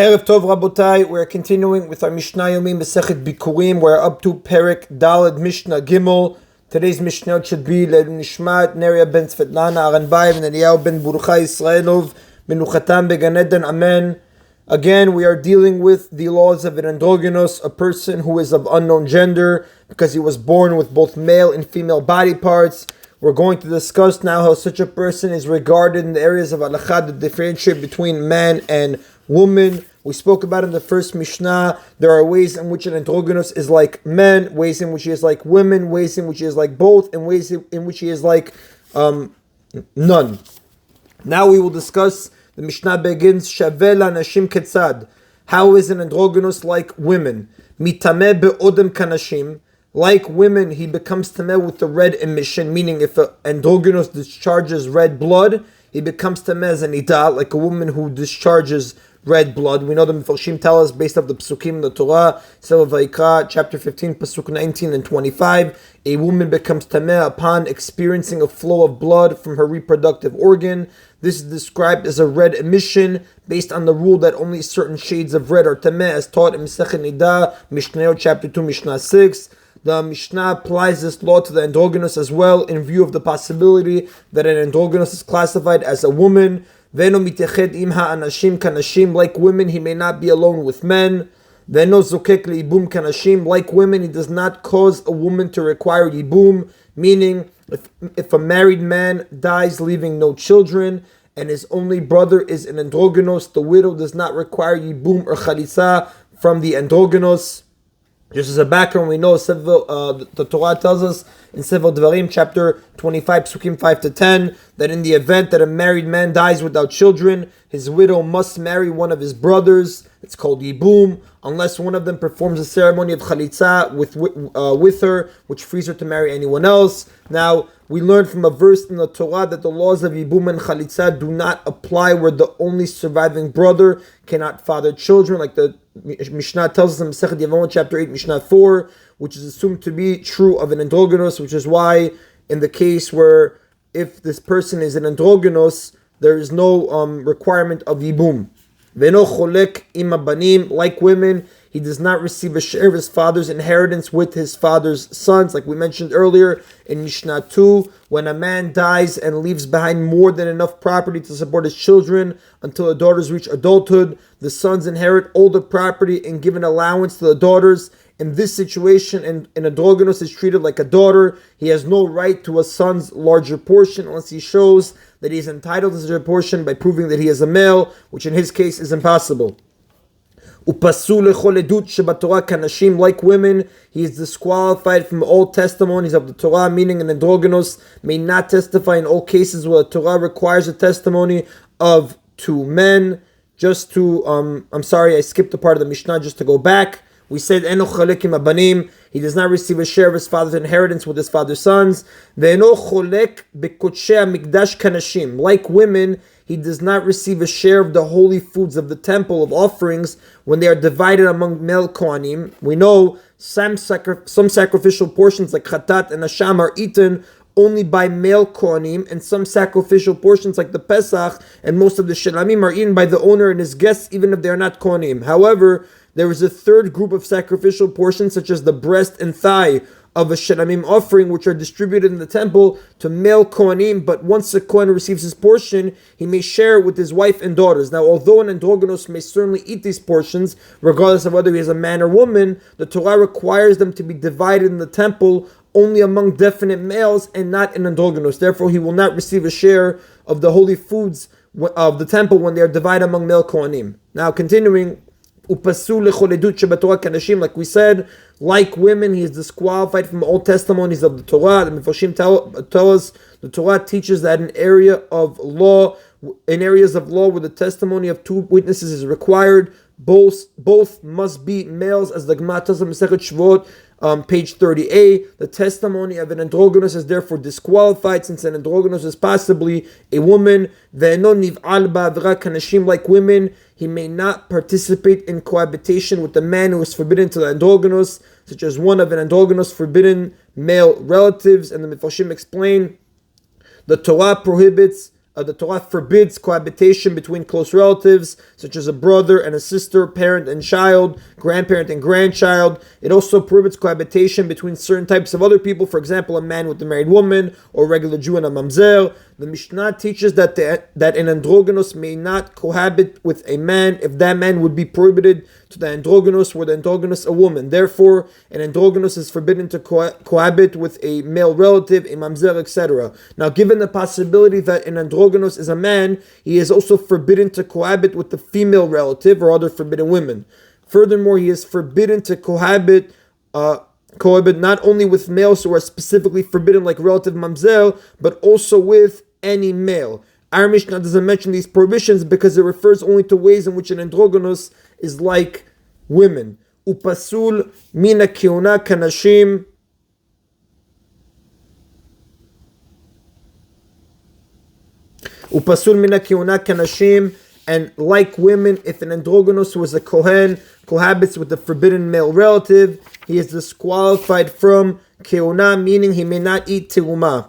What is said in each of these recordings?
Erev Tov Rabotai, we're continuing with our Mishna Yomi Masechet Bikkurim. We're up to Perek Daled Mishnah Gimel. Today's Mishnah should be Nishmat Neria ben Svetlana Aranbayim and Eliyahu ben Burcha Yisraelov Menuchatam Began Eden. Amen. Again, we are dealing with the laws of an androgynous, a person who is of unknown gender because he was born with both male and female body parts. We're going to discuss now how such a person is regarded in the areas of halakha that differentiate between man and woman. We spoke about in the first Mishnah, there are ways in which an androgynous is like men, ways in which he is like women, ways in which he is like both, and ways in which he is like none. Now we will discuss, the Mishnah begins, Shaveh la'nashim ketzad. How is an androgynous like women? Mitameh be'odem kanashim. Like women, he becomes tameh with the red emission, meaning if an androgynous discharges red blood, he becomes tameh as an idah, like a woman who discharges red blood. We know the Mefarshim tell us based off the Psukim in the Torah, Sefer Vayikra, chapter 15, Pasuk 19 and 25, a woman becomes tameh upon experiencing a flow of blood from her reproductive organ. This is described as a red emission, based on the rule that only certain shades of red are tameh, as taught in Masechet Nida, Mishna Yomi, chapter 2, Mishnah 6. The Mishnah applies this law to the androgynous as well, in view of the possibility that an androgynous is classified as a woman. Like women, he may not be alone with men. Like women, he does not cause a woman to require yibum, meaning if a married man dies leaving no children and his only brother is an androgynous, the widow does not require yibum or chalitza from the androgynous. Just as a background, we know the Torah tells us in Sefer Dvarim, chapter 25, Psukim 5-10, that in the event that a married man dies without children, his widow must marry one of his brothers. It's called Yibum, unless one of them performs a ceremony of Chalitza with her, which frees her to marry anyone else. Now, we learn from a verse in the Torah that the laws of Yibum and Chalitza do not apply where the only surviving brother cannot father children, like the Mishnah tells us in Masechet Yevamot, chapter 8, Mishnah 4, which is assumed to be true of an androgynous, which is why in the case where if this person is an androgynous, there is no requirement of Yibum. Ve'eno cholek im habanim, like women, he does not receive a share of his father's inheritance with his father's sons. Like we mentioned earlier in Mishnah 2, when a man dies and leaves behind more than enough property to support his children until the daughters reach adulthood, the sons inherit all the property and give an allowance to the daughters. In this situation, an androgynous is treated like a daughter. He has no right to a son's larger portion unless he shows that he is entitled to such a portion by proving that he is a male, which in his case is impossible. Like women, he is disqualified from all testimonies of the Torah, meaning an androgynous may not testify in all cases where the Torah requires a testimony of two men. Just to, I skipped the part of the Mishnah just to go back. We said, Eno cholek im habanim, he does not receive a share of his father's inheritance with his father's sons. Ve'eno cholek bekodshei hamikdash kanashim. Like women, he does not receive a share of the holy foods of the temple of offerings when they are divided among male kohanim. We know some sacrificial portions like chatat and hasham are eaten only by male kohanim, and some sacrificial portions like the Pesach and most of the shelamim are eaten by the owner and his guests, even if they are not kohanim. However, there is a third group of sacrificial portions, such as the breast and thigh of a shelamim offering, which are distributed in the temple to male kohanim, but once a kohen receives his portion, he may share it with his wife and daughters. Now, although an androgynous may certainly eat these portions, regardless of whether he is a man or woman, the Torah requires them to be divided in the temple only among definite males and not an androgynous. Therefore, he will not receive a share of the holy foods of the temple when they are divided among male kohanim. Now, continuing, like we said, like women, he is disqualified from all testimonies of the Torah. The Mefarshim tell us the Torah teaches that in areas of law where the testimony of two witnesses is required, both must be males, as the Gemara tells us in Masechet Shvot, page 30a. The testimony of an androgynous is therefore disqualified, since an androgynous is possibly a woman. Like women, he may not participate in cohabitation with the man who is forbidden to the androgynous, such as one of an androgynous forbidden male relatives. And the Mefarshim explain the Torah prohibits The Torah forbids cohabitation between close relatives, such as a brother and a sister, parent and child, grandparent and grandchild. It also prohibits cohabitation between certain types of other people, for example, a man with a married woman, or a regular Jew and a mamzer. The Mishnah teaches that an androgynous may not cohabit with a man if that man would be prohibited to the androgynous, were the androgynous a woman. Therefore, an androgynous is forbidden to cohabit with a male relative, a mamzer, etc. Now, given the possibility that an androgynous is a man, he is also forbidden to cohabit with the female relative or other forbidden women. Furthermore, he is forbidden to cohabit not only with males who are specifically forbidden, like relative mamzer, but also with any male. Our Mishnah doesn't mention these prohibitions because it refers only to ways in which an androgynous is like women. Upasul mina kiuna kanashim. Upasul mina kiuna kanashim. And like women, if an androgynous who is a kohen cohabits with the forbidden male relative, he is disqualified from keuna, meaning he may not eat teruma.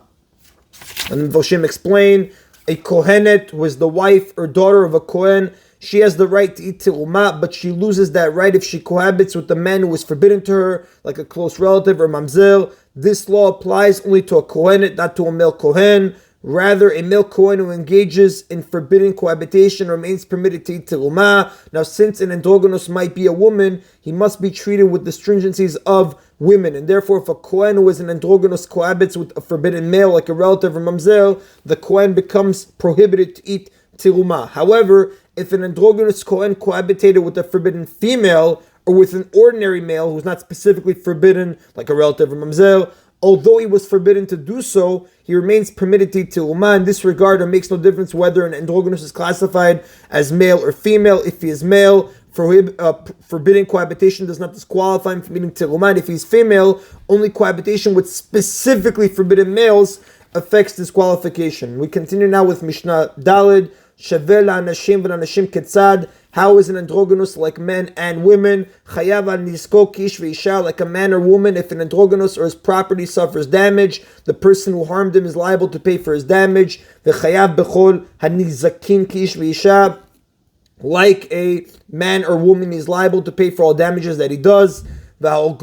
And Voshim explain, a kohenet who is the wife or daughter of a kohen, she has the right to eat teruma, but she loses that right if she cohabits with a man who is forbidden to her, like a close relative or mamzer. This law applies only to a kohenet, not to a male kohen. Rather, a male kohen who engages in forbidden cohabitation remains permitted to eat teruma. Now, since an androgynous might be a woman, he must be treated with the stringencies of women. And therefore, if a kohen who is an androgynous cohabits with a forbidden male, like a relative or mamzer, the kohen becomes prohibited to eat teruma. However, if an androgynous kohen cohabitated with a forbidden female, or with an ordinary male who's not specifically forbidden, like a relative or mamzer, although he was forbidden to do so, he remains permitted to eat teruma. In this regard, it makes no difference whether an androgynous is classified as male or female. If he is male, forbidden cohabitation does not disqualify him from eating teruma. And if he's female, only cohabitation with specifically forbidden males affects disqualification. We continue now with Mishnah Daled. Shavel la'anashim v'la'anashim ketzad. How is an androgynous like men and women? Chayav al nisko kish v'isha, like a man or woman. If an androgynous or his property suffers damage, the person who harmed him is liable to pay for his damage. V'chayav b'chol hanizakin kish v'isha, like a man or woman, is liable to pay for all damages that he does. Someone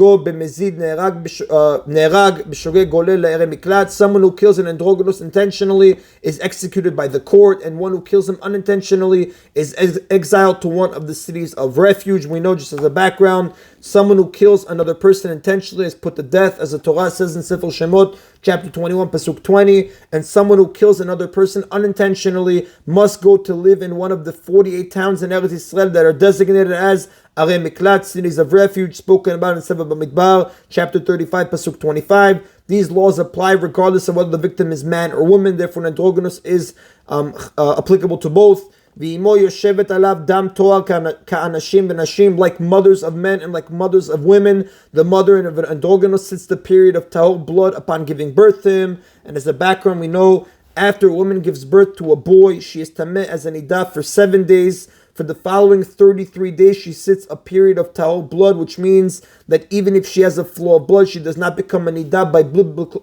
who kills an androgynous intentionally is executed by the court, and one who kills him unintentionally is exiled to one of the cities of refuge. We know, just as a background, someone who kills another person intentionally is put to death, as the Torah says in Sefer Shemot, chapter 21, pasuk 20, and someone who kills another person unintentionally must go to live in one of the 48 towns in Eretz Yisrael that are designated as Arei Miklat, cities of refuge, spoken about in Sefer Bamidbar, chapter 35, pasuk 25. These laws apply regardless of whether the victim is man or woman. Therefore, an androgynous is applicable to both. V'imo yoshevet alav dam toar ka'anashim v'nashim, like mothers of men and like mothers of women. The mother of an androgynous sits the period of tahor blood upon giving birth to him. And as a background, we know after a woman gives birth to a boy, she is tameh as an idah for 7 days. For the following 33 days, she sits a period of tahor blood, which means that even if she has a flow of blood, she does not become an idah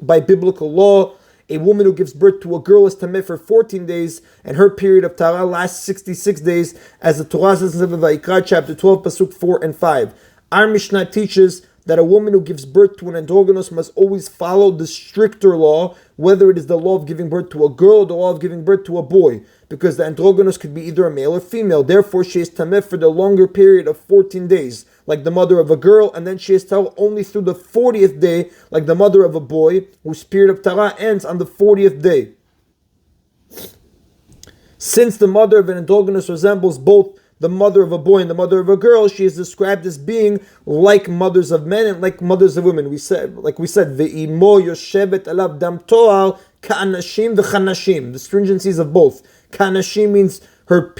by biblical law. A woman who gives birth to a girl is tameh for 14 days, and her period of tahara lasts 66 days, as the Torah says in Vayikra, chapter 12, pasuk 4 and 5. Our Mishnah teaches that a woman who gives birth to an androgynous must always follow the stricter law, whether it is the law of giving birth to a girl or the law of giving birth to a boy, because the androgynous could be either a male or female. Therefore, she is tameh for the longer period of 14 days, like the mother of a girl, and then she is tahor only through the 40th day, like the mother of a boy, whose period of tahara ends on the 40th day. Since the mother of an androgynous resembles both the mother of a boy and the mother of a girl, she is described as being like mothers of men and like mothers of women. We said, ve'imo yoshevet alav dam toar ka'anashim v'chanashim, the stringencies of both. Ka'anashim means her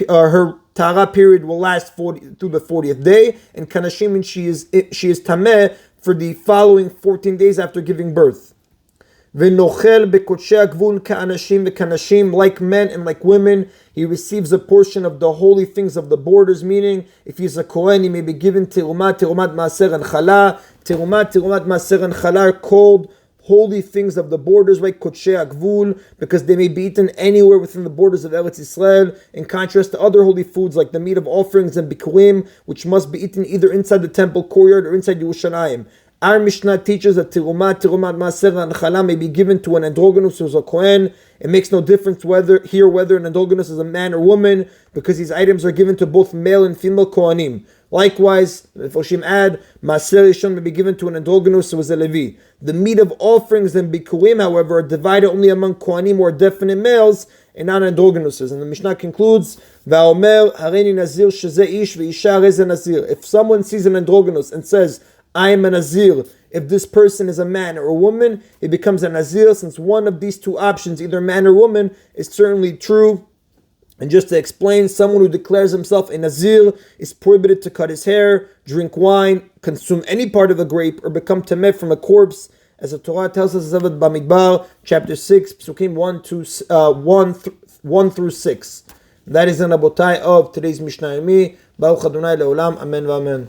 tahara period will last through the 40th day, and kanashim means she is tameh for the following 14 days after giving birth. V'nochel bekodshei hagvul ka'anashim v'kanashim, like men and like women, he receives a portion of the holy things of the borders, meaning if he's a kohen, he may be given terumat maaser and chala. Terumat maaser and chala are called holy things of the borders, right? Kodshei Agvul, because they may be eaten anywhere within the borders of Eretz Yisrael, in contrast to other holy foods like the meat of offerings and Bikkurim, which must be eaten either inside the temple courtyard or inside Yerushalayim. Our Mishnah teaches that Tirumat Maaser and Chala may be given to an androgynous who is a Kohen. It makes no difference whether an androgynous is a man or woman, because these items are given to both male and female Kohanim. Likewise, if Oshim add, Maaser Rishon may be given to an androgynous who is a Levi. The meat of offerings and Bikurim, however, are divided only among Kohanim or definite males and not androgynuses. And the Mishnah concludes, Va'omer hareini nazir shezeh ish ve'isha reze nazir. If someone sees an androgynous and says, I am a nazir, if this person is a man or a woman, it becomes a nazir, since one of these two options, either man or woman, is certainly true. And just to explain, someone who declares himself a nazir is prohibited to cut his hair, drink wine, consume any part of a grape, or become tameh from a corpse, as the Torah tells us in Bamidbar, chapter 6, Psukim 1 through 6. That is an abotai of today's Mishna Yomi. Baruch Adonai Leolam. Amen v'amen.